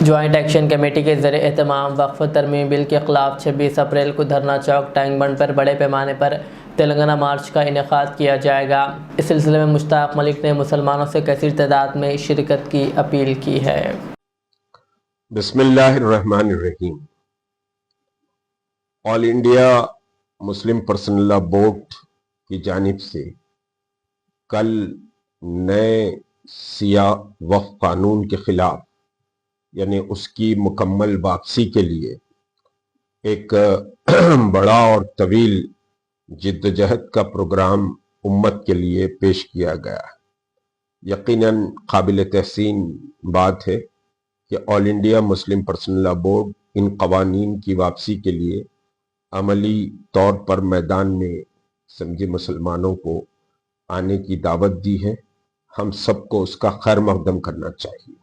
Joint action committee کے زیر اہتمام وقف ترمیم بل کے خلاف 26 اپریل کو دھرنا چوک ٹینک بنڈ پر بڑے پیمانے پر تلنگانہ مارچ کا انعقاد کیا جائے گا۔ اس سلسلے میں مشتاق ملک نے مسلمانوں سے کثیر تعداد میں شرکت کی اپیل کی ہے۔ بسم اللہ الرحمن الرحیم۔ آل انڈیا مسلم پرسنل لا بورڈ کی جانب سے کل نئے سیاہ وقف قانون کے خلاف یعنی اس کی مکمل واپسی کے لیے ایک بڑا اور طویل جدوجہد کا پروگرام امت کے لیے پیش کیا گیا ہے۔ یقیناً قابل تحسین بات ہے کہ آل انڈیا مسلم پرسنل لا بورڈ ان قوانین کی واپسی کے لیے عملی طور پر میدان میں سمجھے مسلمانوں کو آنے کی دعوت دی ہے۔ ہم سب کو اس کا خیر مقدم کرنا چاہیے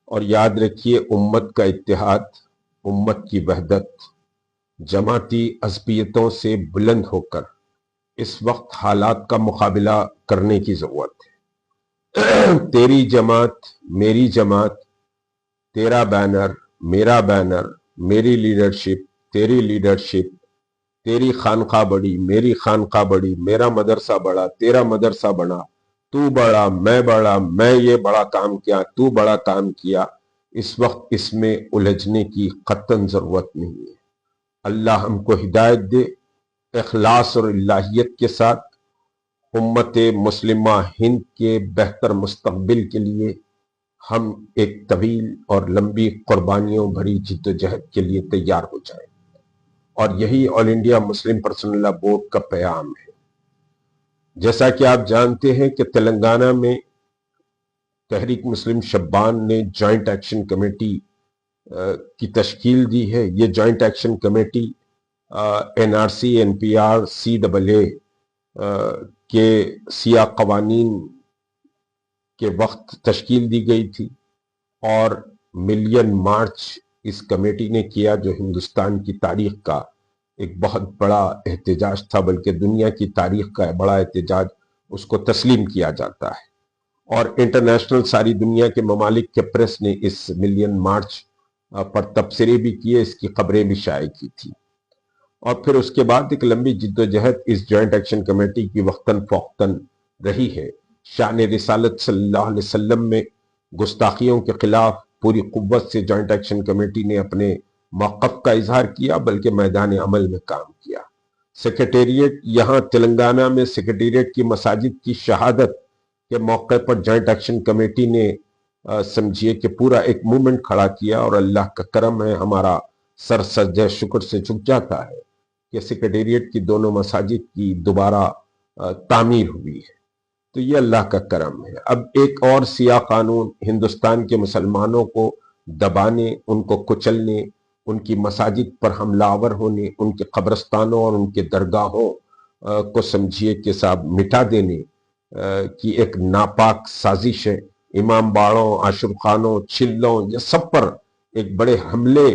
اور یاد رکھیے امت کا اتحاد، امت کی وحدت جماعتی عصبیتوں سے بلند ہو کر اس وقت حالات کا مقابلہ کرنے کی ضرورت ہے۔ تیری جماعت میری جماعت، تیرا بینر میرا بینر، میری لیڈرشپ تیری لیڈرشپ، تیری خانقاہ بڑی میری خانقاہ بڑی، میرا مدرسہ بڑا تیرا مدرسہ بڑا، تو بڑا، میں یہ بڑا کام کیا تو بڑا کام کیا۔ اس وقت اس میں الجھنے کی قطعاً ضرورت نہیں ہے۔ اللہ ہم کو ہدایت دے، اخلاص اور الہیت کے ساتھ امت مسلمہ ہند کے بہتر مستقبل کے لیے ہم ایک طویل اور لمبی قربانیوں بھری جدوجہد کے لیے تیار ہو جائیں، اور یہی آل انڈیا مسلم پرسنل لا بورڈ کا پیغام ہے۔ جیسا کہ آپ جانتے ہیں کہ تلنگانہ میں تحریک مسلم شبان نے جوائنٹ ایکشن کمیٹی کی تشکیل دی ہے۔ یہ joint action committee N R C, N P R, C double A کے سیاہ قوانین کے وقت تشکیل دی گئی تھی، اور ملین مارچ اس کمیٹی نے کیا جو ہندوستان کی تاریخ کا ایک بہت بڑا احتجاج تھا، بلکہ دنیا کی تاریخ کا بڑا احتجاج اس کو تسلیم کیا جاتا ہے۔ اور انٹرنیشنل ساری دنیا کے ممالک کے پریس نے اس ملین مارچ پر تبصرے بھی کیے، اس کی خبریں بھی شائع کی تھی، اور پھر اس کے بعد ایک لمبی جدوجہد اس جوائنٹ ایکشن کمیٹی کی وقتاً فوقتاً رہی ہے۔ شان رسالت صلی اللہ علیہ وسلم میں گستاخیوں کے خلاف پوری قوت سے جوائنٹ ایکشن کمیٹی نے اپنے موقف کا اظہار کیا، بلکہ میدان عمل میں کام کیا۔ سیکریٹریٹ یہاں تلنگانہ میں سیکریٹریٹ کی مساجد کی شہادت کے موقع پر جوائنٹ ایکشن کمیٹی نے سمجھیے کہ پورا ایک موومنٹ کھڑا کیا، اور اللہ کا کرم ہے، ہمارا سر سجدہ شکر سے جھک جاتا ہے کہ سیکریٹریٹ کی دونوں مساجد کی دوبارہ تعمیر ہوئی ہے۔ تو یہ اللہ کا کرم ہے۔ اب ایک اور سیاہ قانون ہندوستان کے مسلمانوں کو دبانے، ان کو کچلنے، ان کی مساجد پر حملہ آور ہونے، ان کے قبرستانوں اور ان کے درگاہوں کو سمجھیے کہ صاحب مٹا دینے کی ایک ناپاک سازش ہے۔ امام باڑوں، عاشور خانوں، چلوں، یہ سب پر ایک بڑے حملے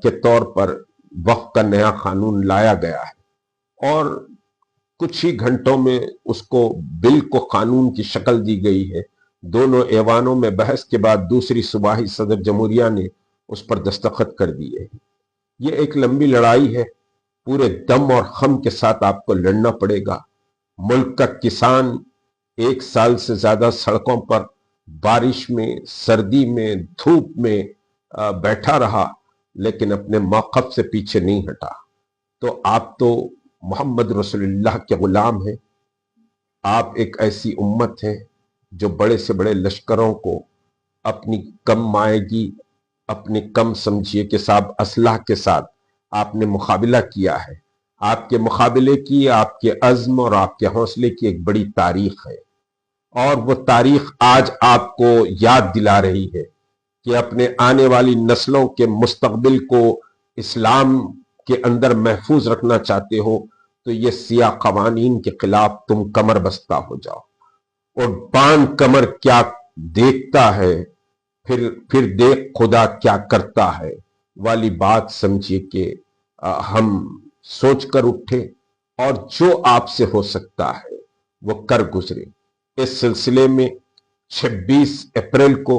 کے طور پر وقف کا نیا قانون لایا گیا ہے، اور کچھ ہی گھنٹوں میں اس کو بل کو قانون کی شکل دی گئی ہے۔ دونوں ایوانوں میں بحث کے بعد دوسری صوبائی صدر جمہوریہ نے اس پر دستخط کر دیے۔ یہ ایک لمبی لڑائی ہے، پورے دم اور خم کے ساتھ آپ کو لڑنا پڑے گا۔ ملک کا کسان 1 سال سے زیادہ سڑکوں پر بارش میں، سردی میں، دھوپ میں بیٹھا رہا، لیکن اپنے موقف سے پیچھے نہیں ہٹا۔ تو آپ تو محمد رسول اللہ کے غلام ہیں، آپ ایک ایسی امت ہے جو بڑے سے بڑے لشکروں کو اپنی کم مائیگی، اپنی کم سمجھیے کہ صاحب اسلحہ کے ساتھ آپ نے مقابلہ کیا ہے۔ آپ کے مقابلے کی، آپ کے عزم اور آپ کے حوصلے کی ایک بڑی تاریخ ہے، اور وہ تاریخ آج آپ کو یاد دلا رہی ہے کہ اپنے آنے والی نسلوں کے مستقبل کو اسلام کے اندر محفوظ رکھنا چاہتے ہو تو یہ سیاہ قوانین کے خلاف تم کمر بستہ ہو جاؤ، اور باندھ کمر کیا دیکھتا ہے، پھر دیکھ خدا کیا کرتا ہے والی بات سمجھیے کہ ہم سوچ کر اٹھے، اور جو آپ سے ہو سکتا ہے وہ کر گزرے۔ اس سلسلے میں 26 اپریل کو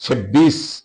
26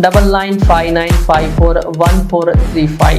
9959541435।